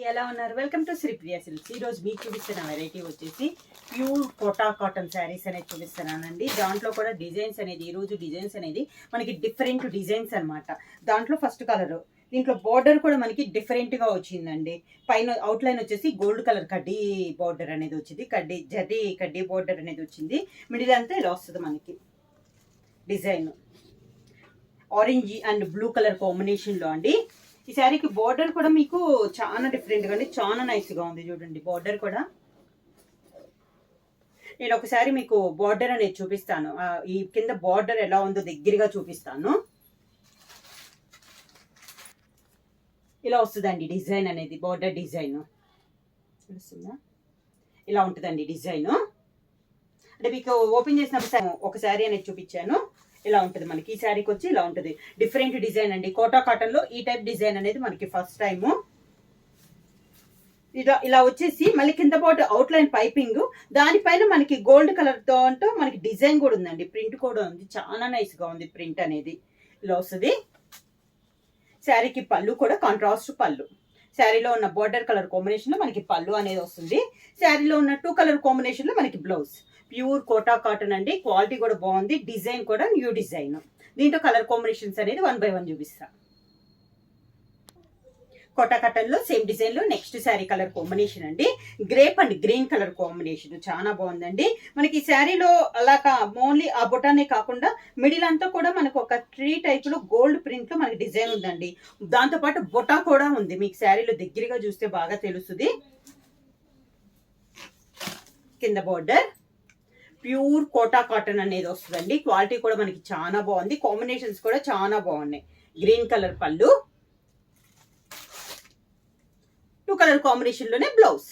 ఎలా ఉన్నారు? Welcome to Sripriya silks. ఈ రోజు మీకు చూపిస్తున్న వెరైటీ వచ్చేసి ప్యూర్ కోటా కాటన్ శారీస్ అనేది చూపిస్తున్నానండి. దాంట్లో కూడా డిజైన్స్ అనేది ఈ రోజు డిజైన్స్ అనేది మనకి డిఫరెంట్ డిజైన్స్ అన్నమాట. దాంట్లో ఫస్ట్ కలర్, దీంట్లో బార్డర్ కూడా మనకి డిఫరెంట్ గా వచ్చిందండి. పైన అవుట్ లైన్ వచ్చేసి గోల్డ్ కలర్ కడ్డీ బార్డర్ అనేది వచ్చింది, కడ్డీ బార్డర్ అనేది వచ్చింది. మిడిల్ అంతా ఇలా వస్తుంది మనకి design. Orange and blue colour combination లో అండి. ఈ శారీకి బార్డర్ కూడా మీకు చాలా డిఫరెంట్గా అండి, చాలా నైస్గా ఉంది. చూడండి బార్డర్ కూడా. నేను ఒకసారి మీకు బార్డర్ అనేది చూపిస్తాను. ఈ కింద బార్డర్ ఎలా ఉందో దగ్గరగా చూపిస్తాను. ఇలా వస్తుందండి డిజైన్ అనేది, బార్డర్ డిజైన్ చూస్తుందా, ఇలా ఉంటుందండి డిజైన్. అంటే మీకు ఓపెన్ చేసినప్పుడు ఒక శారీ అనేది చూపించాను. ఇలా ఉంటుంది మనకి. ఈ శారీకి వచ్చి ఇలా ఉంటుంది, డిఫరెంట్ డిజైన్ అండి. కోటా కాటన్ లో ఈ టైప్ డిజైన్ అనేది మనకి ఫస్ట్ టైము. ఇలా వచ్చేసి మళ్ళీ కింద పాటు అవుట్ లైన్ పైపింగ్, దానిపైన మనకి గోల్డ్ కలర్ తో అంటూ మనకి డిజైన్ కూడా ఉందండి, ప్రింట్ కూడా ఉంది. చాలా నైస్ గా ఉంది ప్రింట్ అనేది. ఇలా వస్తుంది. శారీకి పళ్ళు కూడా కాంట్రాస్ట్ పళ్ళు. శారీలో ఉన్న బార్డర్ కలర్ కాంబినేషన్ లో మనకి పళ్ళు అనేది వస్తుంది. శారీలో ఉన్న 2 కలర్ కాంబినేషన్ లో మనకి బ్లౌజ్. ప్యూర్ కోటా కాటన్ అండి. క్వాలిటీ కూడా బాగుంది, డిజైన్ కూడా న్యూ డిజైన్. దీంట్లో కలర్ కాంబినేషన్స్ అనేది 1 by 1 చూపిస్తా. కోటా కాటన్ లో సేమ్ డిజైన్ లో నెక్స్ట్ శారీ కలర్ కాంబినేషన్ అండి. Grape and green colour combination చాలా బాగుందండి. మనకి శారీలో అలా ఓన్లీ ఆ బొటానే కాకుండా మిడిల్ అంతా కూడా మనకు ఒక ట్రీ టైప్ లో గోల్డ్ ప్రింట్ లో మనకి డిజైన్ ఉందండి. దాంతో పాటు బొటా కూడా ఉంది. మీకు శారీలో దగ్గరగా చూస్తే బాగా తెలుస్తుంది. కింద బోర్డర్ ప్యూర్ కోటా కాటన్ అనేది వస్తుందండి. క్వాలిటీ కూడా మనకి చాలా బాగుంది. కాంబినేషన్స్ కూడా చాలా బాగున్నాయి. గ్రీన్ కలర్ పళ్ళు, 2 కలర్ కాంబినేషన్ లోనే బ్లౌజ్.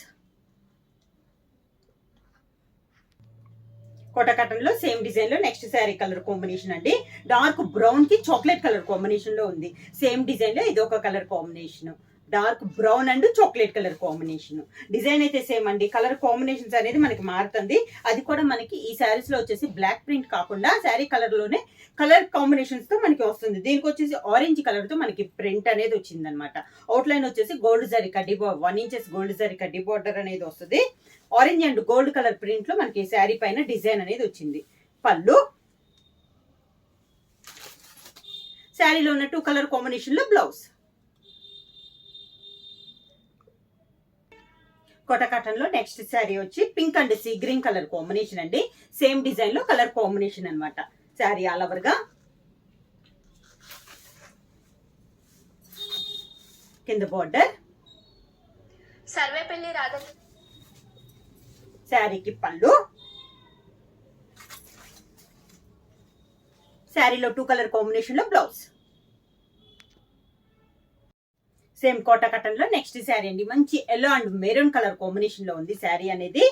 కోటా కాటన్ లో సేమ్ డిజైన్ లో నెక్స్ట్ శారీ కలర్ కాంబినేషన్ అండి. డార్క్ బ్రౌన్ కి చాక్లెట్ కలర్ కాంబినేషన్ లో ఉంది. సేమ్ డిజైన్ లో ఇది ఒక colour combination, dark brown and chocolate colour combination. Design అయితే సేమ్ అండి, కలర్ కాంబినేషన్స్ అనేది మనకి మారుతుంది. అది కూడా మనకి ఈ శారీస్ లో వచ్చేసి బ్లాక్ ప్రింట్ కాకుండా శారీ కలర్ లోనే కలర్ కాంబినేషన్స్ తో మనకి వస్తుంది. దీనికి వచ్చేసి ఆరెంజ్ కలర్ తో మనకి ప్రింట్ అనేది వచ్చింది అనమాట. అవుట్ లైన్ వచ్చేసి గోల్డ్ జరీ కడ్డీ 1 ఇంచెస్ గోల్డ్ జరీ కడ్డీ బార్డర్ అనేది వస్తుంది. Orange and gold colour print లో మనకి శారీ పైన డిజైన్ అనేది వచ్చింది. పళ్ళు, శారీలో ఉన్న 2 కలర్ కాంబినేషన్ లో బ్లౌజ్. కోటా కాటన్ లో నెక్స్ట్ శారీ వచ్చి pink and sea green colour combination అండి. సేమ్ డిజైన్ లో కలర్ కాంబినేషన్ అనమాట. శారీ ఆల్ ఓవర్ గా. కింద బార్డర్, సర్వేపల్లి రాధ. శారీకి పళ్ళు, శారీలో 2 కలర్ కాంబినేషన్ లో బ్లౌజ్. సేమ్ కోటా కాటన్ లో నెక్స్ట్ శారీ అండి. మంచి yellow and maroon colour combination లో ఉంది శారీ అనేది.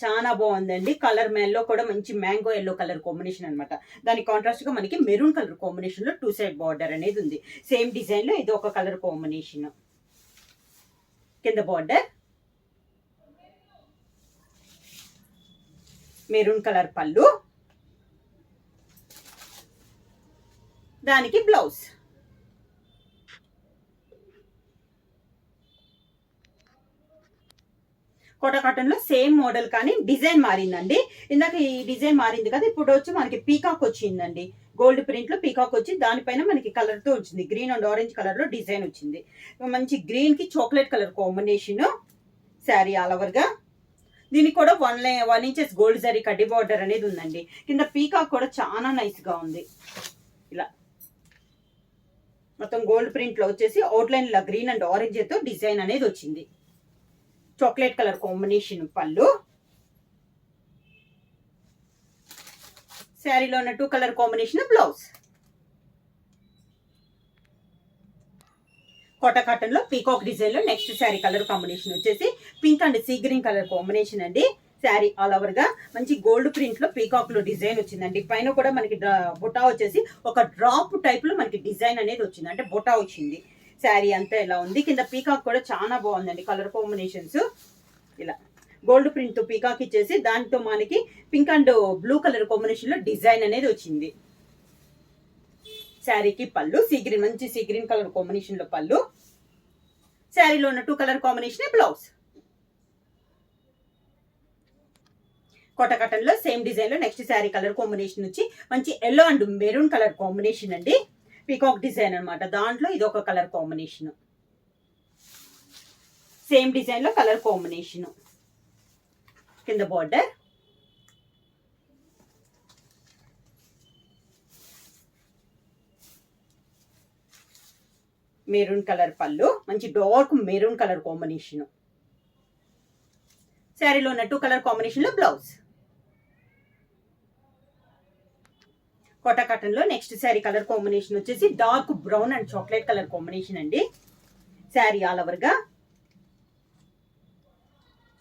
చాలా బాగుందండి. కలర్ లో కూడా మంచి మ్యాంగో ఎల్లో కలర్ కాంబినేషన్ అనమాట. దాని కాంట్రాస్ట్ గా మనకి మెరూన్ కలర్ కాంబినేషన్ లో 2 సైడ్ బార్డర్ అనేది ఉంది. సేమ్ డిజైన్ లో ఇది ఒక కలర్ కాంబినేషన్. కింద బార్డర్, మెరూన్ కలర్ పళ్ళు, దానికి బ్లౌజ్. కోటా కాటన్ లో సేమ్ మోడల్ కానీ డిజైన్ మారిందండి. ఇందాక ఈ డిజైన్ మారింది కదా, ఇప్పుడు వచ్చి మనకి పీకాక్ వచ్చిందండి. గోల్డ్ ప్రింట్ లో పీకాక్ వచ్చి దానిపైన మనకి కలర్ తో వచ్చింది. గ్రీన్ అండ్ ఆరెంజ్ కలర్ లో డిజైన్ వచ్చింది. మంచి గ్రీన్ కి chocolate colour combination. Sari all over గా. దీనికి కూడా 1 ఇంచెస్ గోల్డ్ జరీ కడ్డీ బార్డర్ అనేది ఉందండి. కింద పీకాక్ కూడా చాలా నైస్ గా ఉంది. ఇలా మొత్తం గోల్డ్ ప్రింట్ లో వచ్చేసి అవుట్ లైన్ ఇలా గ్రీన్ అండ్ ఆరెంజ్ తో డిజైన్ అనేది వచ్చింది. చాక్లెట్ కలర్ కాంబినేషన్ పళ్ళు, శారీలో ఉన్న 2 colour combination blouse. Kota cotton లో పీకాక్ డిజైన్ లో నెక్స్ట్ శారీ కలర్ కాంబినేషన్ వచ్చేసి pink and sea green colour combination అండి. శారీ ఆల్ ఓవర్ గా మంచి గోల్డ్ ప్రింట్ లో పీకాక్ లో డిజైన్ వచ్చిందండి. పైన కూడా మనకి బొటా వచ్చేసి ఒక డ్రాప్ టైప్ లో మనకి డిజైన్ అనేది వచ్చింది, అంటే బొటా వచ్చింది. శారీ అంతా ఇలా ఉంది. కింద పీకాక్ కూడా చాలా బాగుందండి. కలర్ కాంబినేషన్స్ ఇలా గోల్డ్ ప్రింట్ తో పీకాక్ ఇచ్చేసి దాంతో మనకి pink and blue colour combination లో డిజైన్ అనేది వచ్చింది. శారీకి పళ్ళు సీ గ్రీన్, మంచి సీ గ్రీన్ కలర్ కాంబినేషన్ లో పళ్ళు. శారీలో ఉన్న 2 colour combination blouse. Kota cotton లో సేమ్ డిజైన్ లో నెక్స్ట్ శారీ కలర్ కాంబినేషన్ వచ్చి మంచి yellow and maroon colour combination అండి. పీకాక్ డిజైన్ అనమాట. దాంట్లో ఇది ఒక కలర్ కాంబినేషన్. సేమ్ డిజైన్ లో కలర్ కాంబినేషన్. కింద బార్డర్, మెరూన్ కలర్ పళ్ళు, మంచి డార్క్ మెరూన్ కలర్ కాంబినేషన్. శారీలో ఉన్న 2 కలర్ కాంబినేషన్ లో బ్లౌజ్. కోటా కాటన్ లో నెక్స్ట్ శారీ కలర్ కాంబినేషన్ వచ్చేసి dark brown and chocolate colour combination అండి. శారీ ఆల్ ఓవర్ గా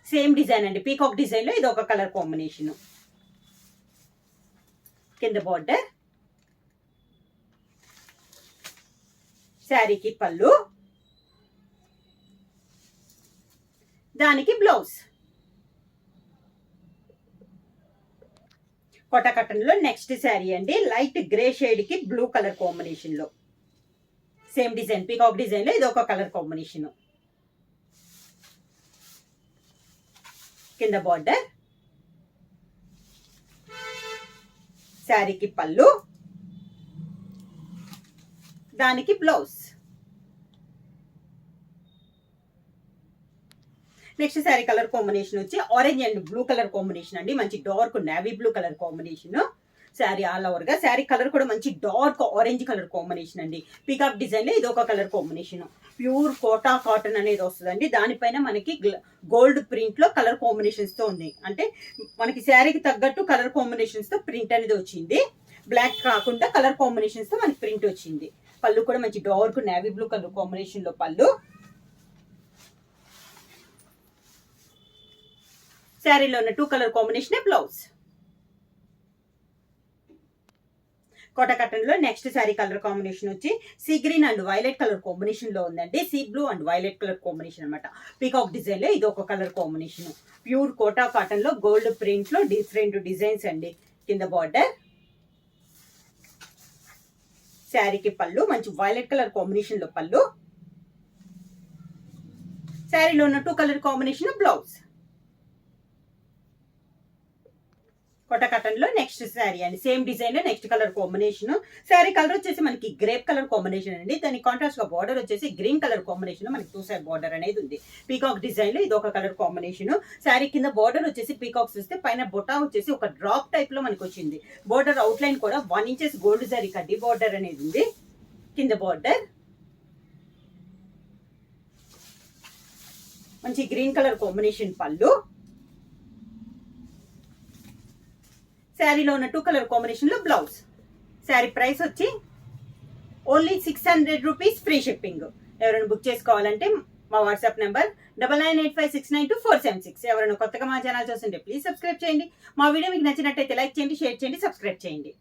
సేమ్ డిజైన్ అండి. పీకాక్ డిజైన్ లో ఇది ఒక కలర్ కాంబినేషన్. కింద బార్డర్, శారీకి పళ్ళు, దానికి బ్లౌజ్. కోటా కాటన్ లో నెక్స్ట్ శారీ అండి. లైట్ గ్రే షేడ్ కి బ్లూ కలర్ కాంబినేషన్ లో సేమ్ డిజైన్ పీకాక్ డిజైన్ లో ఇది ఒక కలర్ కాంబినేషన్. కింద బార్డర్, శారీకి పళ్ళు, దానికి blouse. Next sari colour combination వచ్చి orange and blue colour combination అండి. మంచి dark navy blue colour combination. Sari all over గా శారీ కలర్ కూడా మంచి డార్క్ ఆరెంజ్ కలర్ కాంబినేషన్ అండి. పీకాక్ డిజైన్ లో ఇది ఒక colour combination. Pure Kota cotton అనేది వస్తుందండి. దానిపైన మనకి గోల్డ్ ప్రింట్ లో కలర్ కాంబినేషన్స్ తో ఉంది. అంటే మనకి శారీకి తగ్గట్టు కలర్ కాంబినేషన్స్ తో ప్రింట్ అనేది వచ్చింది. బ్లాక్ కాకుండా కలర్ కాంబినేషన్స్ తో మనకి ప్రింట్ వచ్చింది. పళ్ళు కూడా మంచి dark navy blue colour combination లో పళ్ళు. శారీలో ఉన్న 2 colour combination blouse. Kota cotton లో నెక్స్ట్ శారీ కలర్ కాంబినేషన్ వచ్చి sea green and violet colour combination లో ఉందండి. Sea blue and violet colour combination అనమాట. పీకాక్ డిజైన్ లో ఇది ఒక colour combination. Pure Kota cotton లో గోల్డ్ ప్రింట్ లో డిఫరెంట్ డిజైన్స్ అండి. కింద బార్డర్, శారీకి పళ్ళు, మంచి వైలెట్ కలర్ కాంబినేషన్ లో పళ్ళు. శారీలో ఉన్న 2 colour combination blouse. Kota cotton లో నెక్స్ట్ శారీ అండి. సేమ్ డిజైన్ లో next colour combination. Sari colour వచ్చేసి మనకి గ్రేప్ కలర్ కాంబినేషన్ అండి. దాని కాంట్రాస్ట్ గా బార్డర్ వచ్చేసి గ్రీన్ కలర్ కాంబినేషన్. మనకి 2 సైడ్ బార్డర్ అనేది ఉంది. పీకాక్ డిజైన్ లో ఇది ఒక కలర్ కాంబినేషన్. శారీ కింద బార్డర్ వచ్చేసి పీకాక్స్ వస్తే పైన బొటా వచ్చేసి ఒక డ్రాప్ టైప్ లో మనకి వచ్చింది. బార్డర్ అవుట్ లైన్ కూడా 1 ఇంచెస్ గోల్డ్ జరీ కడ్డీ బార్డర్ అనేది ఉంది. కింద బార్డర్, మంచి గ్రీన్ కలర్ కాంబినేషన్ పళ్ళు. శారీలో ఉన్న 2 కలర్ కాంబినేషన్ లో బ్లౌజ్. శారీ ప్రైస్ వచ్చి ఓన్లీ 600 రూపీస్, ఫ్రీ షిప్పింగ్. ఎవరైనా బుక్ చేసుకోవాలంటే మా వాట్సాప్ నెంబర్ 9985692476. ఎవరైనా కొత్తగా మా ఛానల్ చూస్తుంటే ప్లీజ్ సబ్స్క్రైబ్ చేయండి. మా వీడియో మీకు నచ్చినట్టయితే లైక్ చేయండి, షేర్ చేయండి, సబ్స్క్రైబ్ చేయండి.